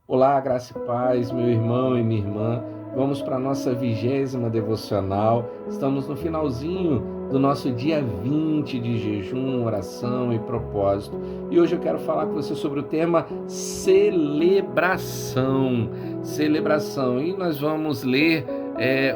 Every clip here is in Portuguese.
Olá, graça e paz, meu irmão e minha irmã. Vamos para a nossa 20ª devocional. Estamos no finalzinho do nosso dia 20 de jejum, oração e propósito. E hoje eu quero falar com você sobre o tema celebração. Celebração. E nós vamos ler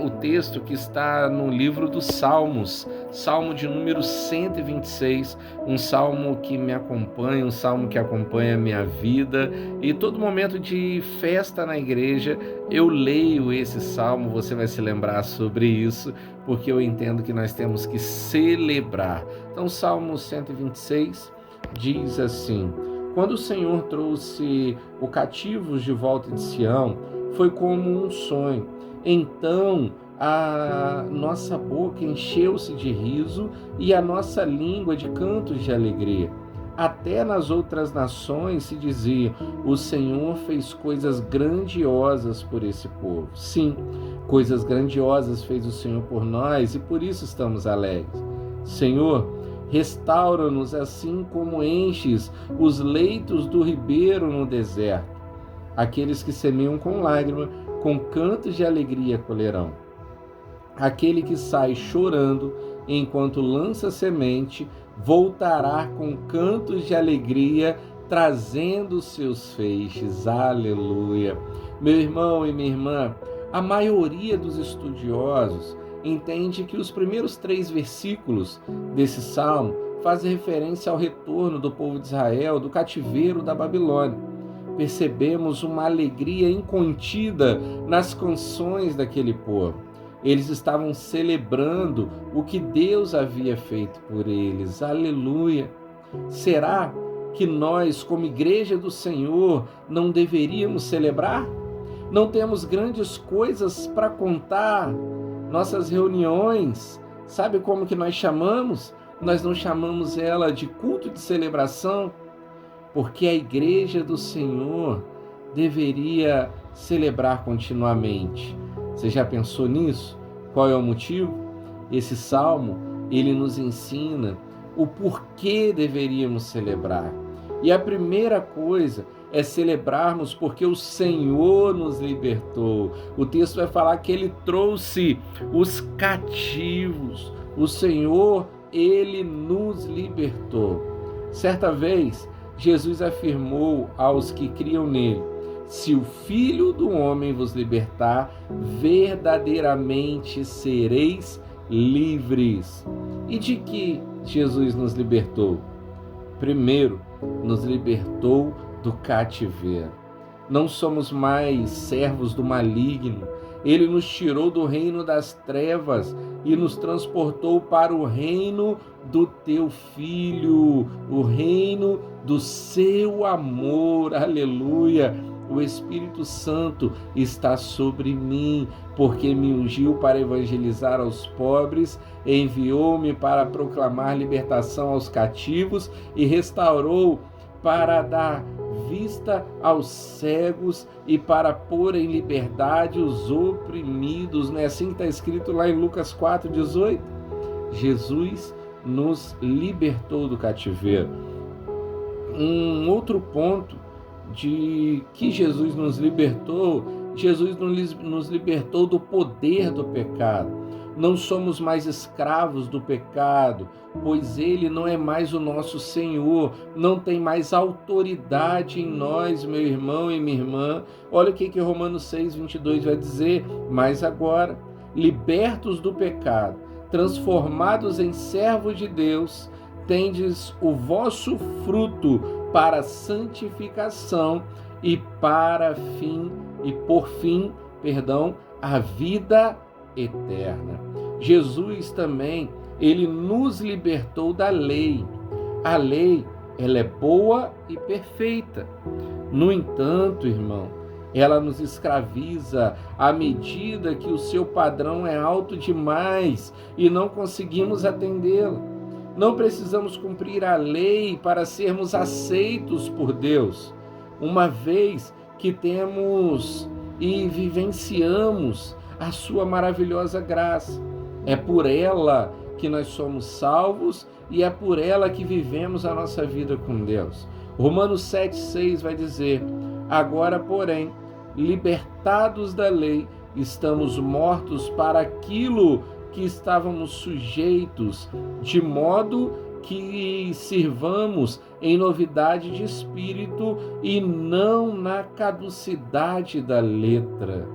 o texto que está no livro dos Salmos, Salmo de número 126, um salmo que me acompanha, um salmo que acompanha a minha vida. E todo momento de festa na igreja, eu leio esse salmo, você vai se lembrar sobre isso, porque eu entendo que nós temos que celebrar. Então, Salmo 126 diz assim: quando o Senhor trouxe os cativos de volta de Sião, foi como um sonho. Então, a nossa boca encheu-se de riso e a nossa língua de cantos de alegria. Até nas outras nações se dizia: o Senhor fez coisas grandiosas por esse povo. Sim, coisas grandiosas fez o Senhor por nós e por isso estamos alegres. Senhor, restaura-nos assim como enches os leitos do ribeiro no deserto. Aqueles que semeiam com lágrima, com cantos de alegria colherão. Aquele que sai chorando enquanto lança semente, voltará com cantos de alegria, trazendo seus feixes. Aleluia! Meu irmão e minha irmã, a maioria dos estudiosos entende que os primeiros 3 versículos desse salmo fazem referência ao retorno do povo de Israel do cativeiro da Babilônia. Percebemos uma alegria incontida nas canções daquele povo. Eles estavam celebrando o que Deus havia feito por eles. Aleluia! Será que nós, como igreja do Senhor, não deveríamos celebrar? Não temos grandes coisas para contar? Nossas reuniões, sabe como que nós chamamos? Nós não chamamos ela de culto de celebração, porque a igreja do Senhor deveria celebrar continuamente. Você já pensou nisso? Qual é o motivo? Esse salmo, ele nos ensina o porquê deveríamos celebrar. E a primeira coisa é celebrarmos porque o Senhor nos libertou. O texto vai falar que ele trouxe os cativos. O Senhor, ele nos libertou. Certa vez, Jesus afirmou aos que criam nele: se o Filho do Homem vos libertar, verdadeiramente sereis livres. E de que Jesus nos libertou? Primeiro, nos libertou do cativeiro. Não somos mais servos do maligno. Ele nos tirou do reino das trevas e nos transportou para o reino do teu Filho, o reino do seu amor. Aleluia! O Espírito Santo está sobre mim, porque me ungiu para evangelizar aos pobres, enviou-me para proclamar libertação aos cativos e restaurou para dar vista aos cegos e para pôr em liberdade os oprimidos. Não é assim que está escrito lá em Lucas 4,18? Jesus nos libertou do cativeiro. Um outro ponto de que Jesus nos libertou nos libertou do poder do pecado. Não somos mais escravos do pecado, pois ele não é mais o nosso Senhor, não tem mais autoridade em nós, meu irmão e minha irmã. Olha o que Romanos 6,22 vai dizer: mas agora, libertos do pecado, transformados em servos de Deus, tendes o vosso fruto para santificação e por fim, a vida eterna. Jesus também, ele nos libertou da lei. A lei, ela é boa e perfeita. No entanto, irmão, ela nos escraviza à medida que o seu padrão é alto demais e não conseguimos atendê-la. Não precisamos cumprir a lei para sermos aceitos por Deus, uma vez que temos e vivenciamos a sua maravilhosa graça. É por ela que nós somos salvos e é por ela que vivemos a nossa vida com Deus. Romanos 7,6 vai dizer: Agora, porém, libertados da lei, estamos mortos para aquilo que estávamos sujeitos, de modo que sirvamos em novidade de espírito e não na caducidade da letra.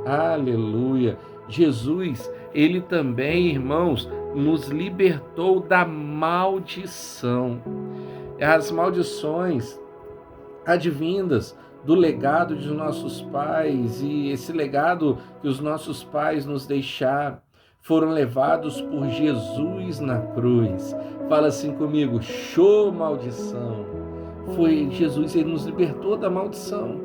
Aleluia! Jesus, ele também, irmãos, nos libertou da maldição. As maldições advindas do legado de nossos pais, e esse legado que os nossos pais nos deixaram, foram levados por Jesus na cruz. Fala assim comigo: show maldição. Foi Jesus, ele nos libertou da maldição.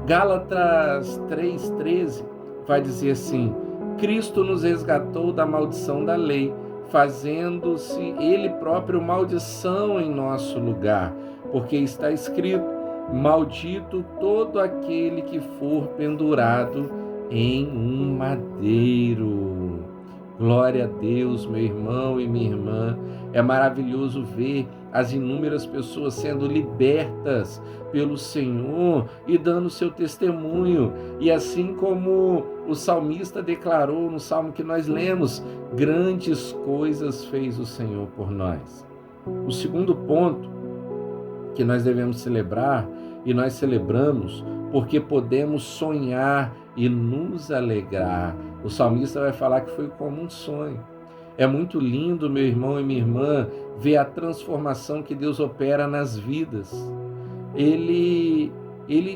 Gálatas 3,13 vai dizer assim: Cristo nos resgatou da maldição da lei, fazendo-se ele próprio maldição em nosso lugar, porque está escrito: maldito todo aquele que for pendurado em um madeiro. Glória a Deus, meu irmão e minha irmã. É maravilhoso ver as inúmeras pessoas sendo libertas pelo Senhor e dando seu testemunho. E assim como o salmista declarou no salmo que nós lemos, grandes coisas fez o Senhor por nós. O segundo ponto que nós devemos celebrar, e nós celebramos porque podemos sonhar e nos alegrar. O salmista vai falar que foi como um sonho. É muito lindo, meu irmão e minha irmã, ver a transformação que Deus opera nas vidas. Ele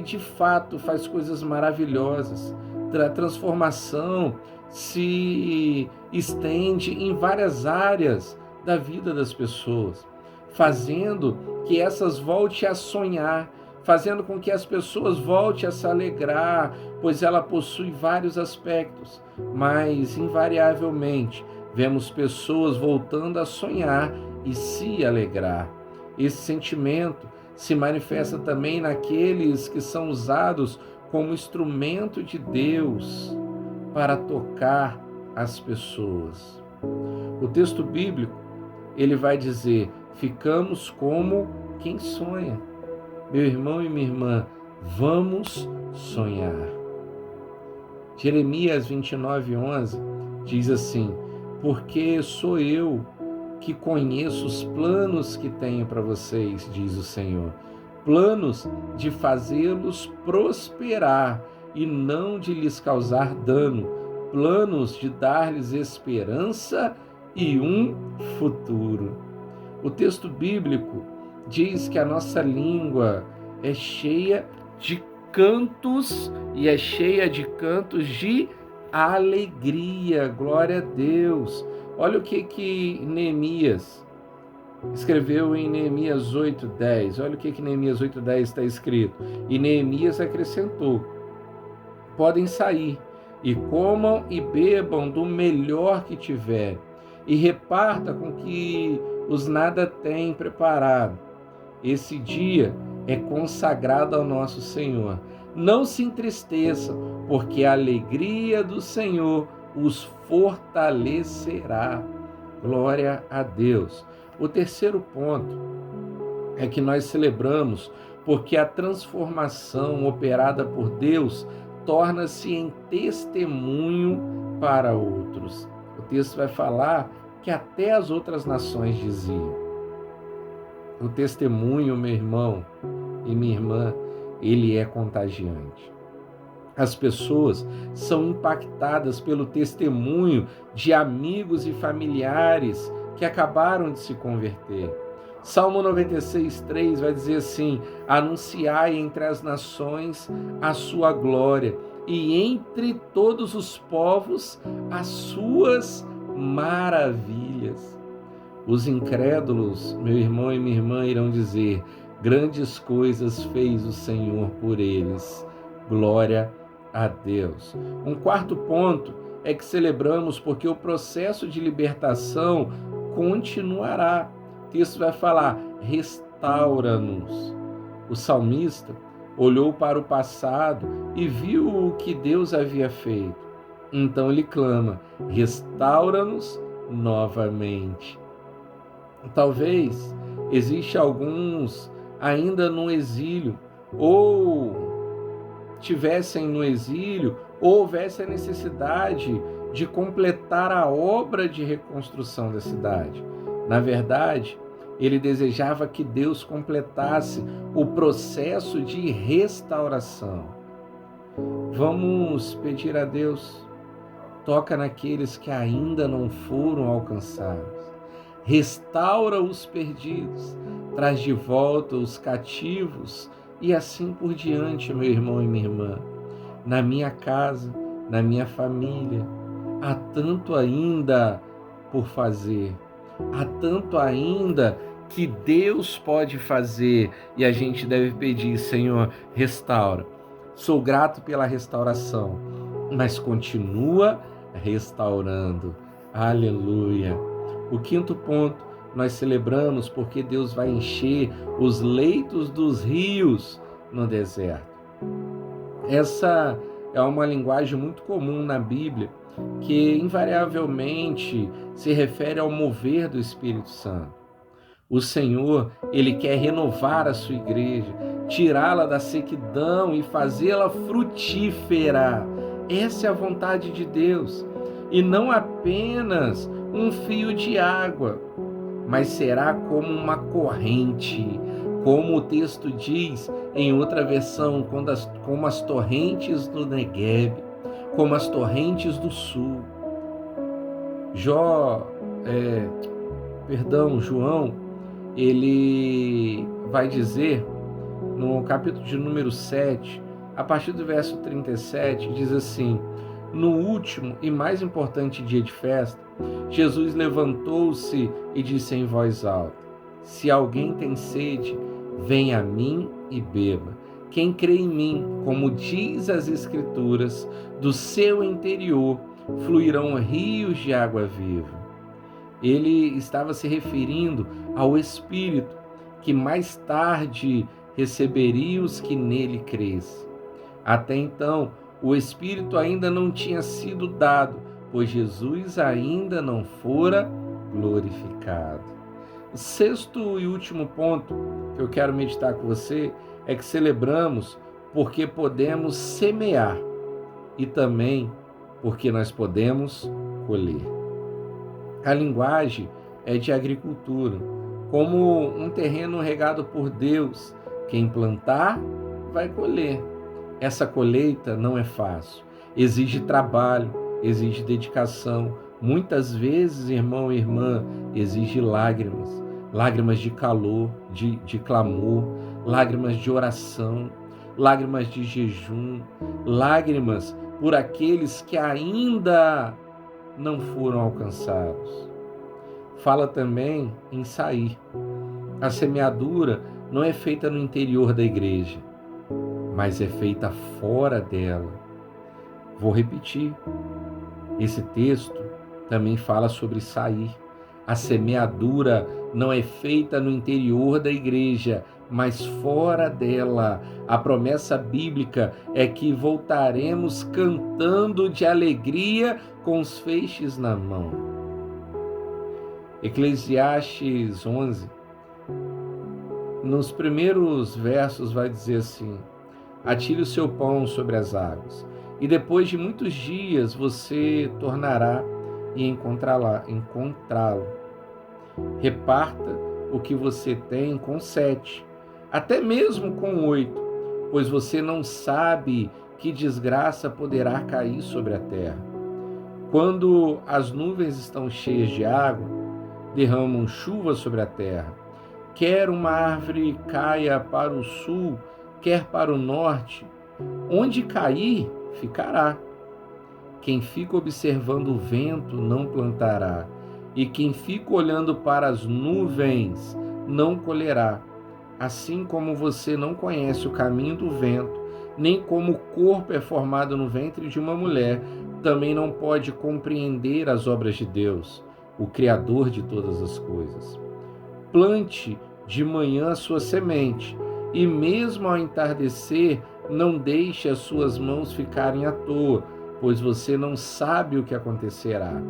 de fato faz coisas maravilhosas. A transformação se estende em várias áreas da vida das pessoas, fazendo que essas voltem a sonhar, fazendo com que as pessoas voltem a se alegrar, pois ela possui vários aspectos, mas invariavelmente vemos pessoas voltando a sonhar e se alegrar. Esse sentimento se manifesta também naqueles que são usados como instrumento de Deus para tocar as pessoas. O texto bíblico, ele vai dizer: ficamos como quem sonha. Meu irmão e minha irmã, vamos sonhar. Jeremias 29:11 diz assim: porque sou eu que conheço os planos que tenho para vocês, diz o Senhor, planos de fazê-los prosperar e não de lhes causar dano, planos de dar-lhes esperança e um futuro. O texto bíblico diz que a nossa língua é cheia de cantos, e é cheia de cantos de alegria. Glória a Deus. Olha o que Neemias escreveu em Neemias 8:10. Olha o que Neemias 8:10 está escrito. E Neemias acrescentou: podem sair e comam e bebam do melhor que tiver, e reparta com que os nada têm preparado. Esse dia é consagrado ao nosso Senhor. Não se entristeçam, porque a alegria do Senhor os fortalecerá. Glória a Deus. O terceiro ponto é que nós celebramos porque a transformação operada por Deus torna-se em testemunho para outros. O texto vai falar que até as outras nações diziam. O testemunho, meu irmão e minha irmã, ele é contagiante. As pessoas são impactadas pelo testemunho de amigos e familiares que acabaram de se converter. Salmo 96:3 vai dizer assim: anunciai entre as nações a sua glória, e entre todos os povos as suas maravilhas. Os incrédulos, meu irmão e minha irmã, irão dizer: grandes coisas fez o Senhor por eles. Glória a Deus. Um quarto ponto é que celebramos porque o processo de libertação continuará. O texto vai falar: restaura-nos. O salmista olhou para o passado e viu o que Deus havia feito. Então ele clama: restaura-nos novamente. Talvez exista alguns ainda no exílio, ou tivessem no exílio, ou houvesse a necessidade de completar a obra de reconstrução da cidade. Na verdade, ele desejava que Deus completasse o processo de restauração. Vamos pedir a Deus, toca naqueles que ainda não foram alcançados, restaura os perdidos, traz de volta os cativos e assim por diante, meu irmão e minha irmã. Na minha casa, na minha família, há tanto ainda por fazer, há tanto ainda que Deus pode fazer e a gente deve pedir: Senhor, restaura. Sou grato pela restauração, mas continua restaurando. Aleluia. O quinto ponto, nós celebramos porque Deus vai encher os leitos dos rios no deserto. Essa é uma linguagem muito comum na Bíblia, que invariavelmente se refere ao mover do Espírito Santo. O Senhor, Ele quer renovar a sua igreja, tirá-la da sequidão e fazê-la frutífera. Essa é a vontade de Deus. E não apenas um fio de água, mas será como uma corrente, como o texto diz em outra versão, como as torrentes do Negueb, como as torrentes do sul. João, ele vai dizer no capítulo de número 7, a partir do verso 37, diz assim: no último e mais importante dia de festa, Jesus levantou-se e disse em voz alta: se alguém tem sede, venha a mim e beba. Quem crê em mim, como diz as Escrituras, do seu interior fluirão rios de água viva. Ele estava se referindo ao Espírito, que mais tarde receberia os que nele crescem. Até então, o Espírito ainda não tinha sido dado, pois Jesus ainda não fora glorificado. O sexto e último ponto que eu quero meditar com você é que celebramos porque podemos semear e também porque nós podemos colher. A linguagem é de agricultura, como um terreno regado por Deus. Quem plantar vai colher. Essa colheita não é fácil, exige trabalho, exige dedicação. Muitas vezes, irmão e irmã, exige lágrimas, lágrimas de calor, de clamor, lágrimas de oração, lágrimas de jejum, lágrimas por aqueles que ainda não foram alcançados. Fala também em sair. A semeadura não é feita no interior da igreja, mas é feita fora dela. Vou repetir. Esse texto também fala sobre sair. A semeadura não é feita no interior da igreja, mas fora dela. A promessa bíblica é que voltaremos cantando de alegria com os feixes na mão. Eclesiastes 11, nos primeiros versos vai dizer assim: atire o seu pão sobre as águas, e depois de muitos dias você tornará e encontrá-lo. Reparta o que você tem com 7, até mesmo com 8, pois você não sabe que desgraça poderá cair sobre a terra. Quando as nuvens estão cheias de água, derramam chuva sobre a terra. Quer uma árvore caia para o sul, quer para o norte, onde cair, ficará. Quem fica observando o vento não plantará, e quem fica olhando para as nuvens não colherá. Assim como você não conhece o caminho do vento, nem como o corpo é formado no ventre de uma mulher, também não pode compreender as obras de Deus, o Criador de todas as coisas. Plante de manhã a sua semente, e mesmo ao entardecer, não deixe as suas mãos ficarem à toa, pois você não sabe o que acontecerá,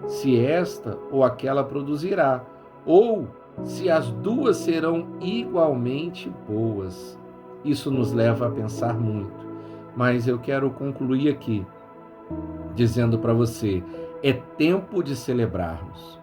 se esta ou aquela produzirá, ou se as duas serão igualmente boas. Isso nos leva a pensar muito. Mas eu quero concluir aqui dizendo para você: é tempo de celebrarmos.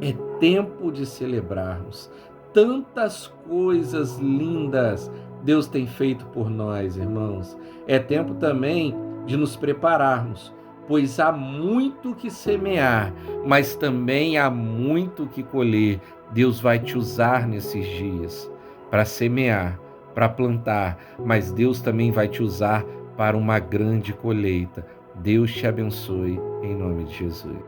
É tempo de celebrarmos. Tantas coisas lindas Deus tem feito por nós, irmãos. É tempo também de nos prepararmos, pois há muito que semear, mas também há muito que colher. Deus vai te usar nesses dias para semear, para plantar, mas Deus também vai te usar para uma grande colheita. Deus te abençoe, em nome de Jesus.